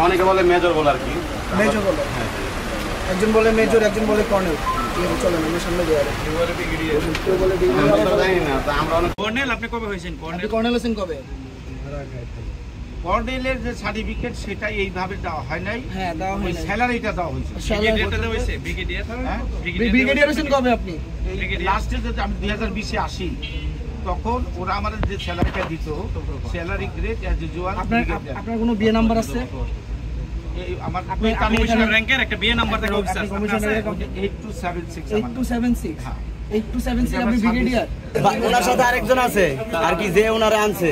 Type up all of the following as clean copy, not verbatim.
অনেকে বলে মেজর বলে আর কি, মেজর বলে, একজন বলে মেজর, একজন বলে কর্নেল। চলেন আমরা সামনে যাই। কর্নেল আপনি কবে হয়েছেন? কর্নেল হোসেন কবে? কর্নেলের যে সার্টিফিকেট সেটা এইভাবে দেওয়া হয় নাই। হ্যাঁ দেওয়া হয় নাই, স্যালারিটা দেওয়া হয়েছে। ব্রিগেডিয়ারটা দেওয়া হয়েছে। ব্রিগেডিয়ার হ্যাঁ ব্রিগেডিয়ার হোসেন কবে আপনি? লাস্টে যে আমি 2020-এ আসি তখন ওরা আমাদের যে স্যালারিটা দিত, স্যালারি গ্রেড অ্যাজ ইউজুয়াল। আপনার কোনো বিয়ে নাম্বার আছে? আমার কমিশনার র্যাঙ্কের একটা বিএ নাম্বার থাকে অফিসার। কমিশনার 8276 8276 8276 আপনি ব্রিগেডিয়ার। ওনার সাথে আরেকজন আছে আর কি, যে ওনারা আনছে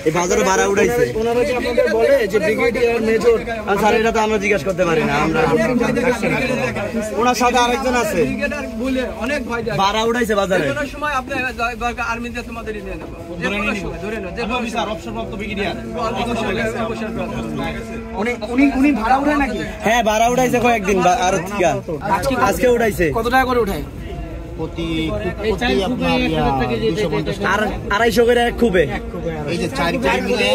এই বাজারে ভাড়া উঠাইছে। ওনারা যে আপনাদের বলে যে ব্রিগেডিয়ার মেজর, স্যার এটা তো আমরা জিজ্ঞাসা করতে পারি না। আমরা ওনার সাথে আরেকজন আছে ব্রিগেডিয়ার বলে অনেক ভয় দেয়, ভাড়া উঠাইছে বাজারে। কোন সময় আপনি দরকার আর্মিতে তোমাদের নিয়ে নেব, যে কোনো সময় ধরে নাও, যে অফিসার অবসরপ্রাপ্ত ব্রিগেডিয়ার। উনি ভাড়া উঠায় নাকি? হ্যাঁ ভাড়া উঠাইছে কয়েকদিন, আর আজকে উঠাইছে। কত টাকা করে উঠায়? প্রতি আপনার 250 আর 250 করে এক খুবে। এই যে 4 কোটি মিলে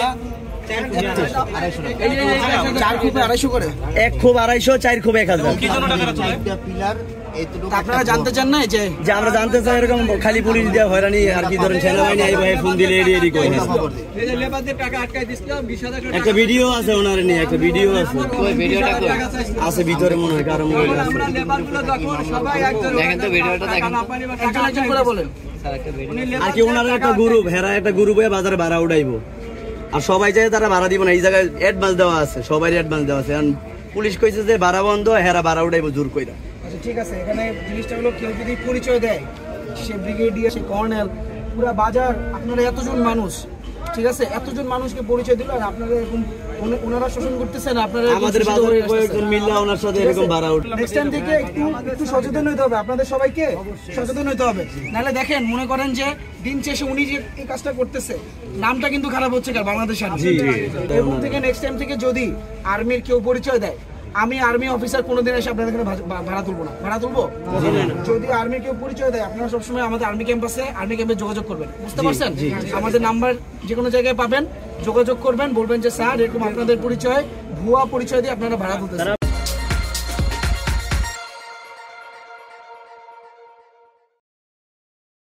4 খুবে 250 করে, এক খুব 250, 4 খুব 1000। কি জন্য টাকাটা চলে? পিলার এইটুকু। আপনারা জানতে চান না যে আমরা জানতে চাই এরকম খালি পুলিশ দিয়ে হয়রানি আর কি, ধরেন সেনাবাহিনী এই ভাই ফোন দিলে এডি করে। এই যে লেবারদের টাকা আটকাই দিছিলাম 20000 টাকা। একটা ভিডিও আছে ওনার নিয়ে, একটা ভিডিও আছে। ওই ভিডিওটা আছে ভিতরে মনে হয় কারণ আমরা লেবারগুলো যখন সবাই একজন দেখেন তো ভিডিওটা দেখেন, একজন করে বলেন আর কি। ওনার একটা গ্রুপ, হেরা একটা গ্রুপ হয়ে বাজারে ভাড়া উঠাইবো, আর সবাই চাই তারা ভাড়া দিব না। এই জায়গায় অ্যাডভান্স দেওয়া আছে, সবাই অ্যাডভান্স দেওয়া আছে। কারণ পুলিশ কইছে যে ভাড়া বন্ধ, হেরা ভাড়া উঠাইবো জোর কইরা। আচ্ছা ঠিক আছে, এখানে জিনিসটা হলো কেউ যদি পরিচয় দেয়, সে ব্রিগেডিয়ার, সে কর্নেল, পুরা বাজার আপনারা এতজন মানুষ, ঠিক আছে, এতজন মানুষকে পরিচয় দিল, আর আপনারা এরকম ওনারা শোষণ করতেছেন, আপনারা আমাদের বাজারে কয়েকজন মিল্লা ওনার সাথে এরকম ভাড়া উঠলো। নেক্সট টাইম থেকে একটু সচেতন হতে হবে, আপনাদের সবাইকে সচেতন হতে হবে। নাহলে দেখেন, মনে করেন যে দিন শেষে উনি যে এই কাজটা করতেছে, নামটা কিন্তু খারাপ হচ্ছে কার বাংলাদেশ আর্মি। এবং থেকে নেক্সট টাইম থেকে যদি আর্মির কেউ পরিচয় দেয়, আমি আর্মি অফিসার কোনোদিন এসে আপনাদের এখানে ভাড়া তুলবো না। ভাড়া তুলবো? যদি আর্মি কেউ পরিচয় দেয়, আপনারা সবসময় আমাদের আর্মি ক্যাম্প আছে, আর্মি ক্যাম্পে যোগাযোগ করবেন, বুঝতে পারছেন? আমাদের নাম্বার যে কোনো জায়গায় পাবেন, যোগাযোগ করবেন, বলবেন যে স্যার এরকম আপনাদের পরিচয়, ভুয়া পরিচয় দিয়ে আপনারা ভাড়া তুলতেছেন।